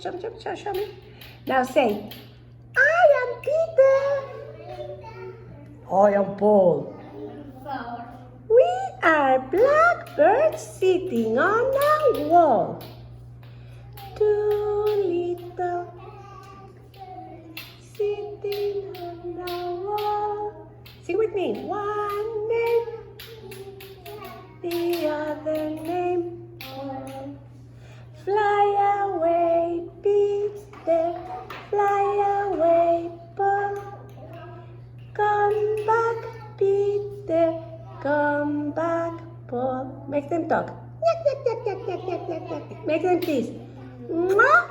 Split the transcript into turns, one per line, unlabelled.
Show me. Now say, I am Peter. I am Paul. We are blackbirds sitting on a wall. Two little sitting on a wall. Sing with me. One name, the other name. Fly away, Peter. Fly away, Paul. Come back, Peter. Come back, Paul. Make them talk. Make them kiss. Mwah!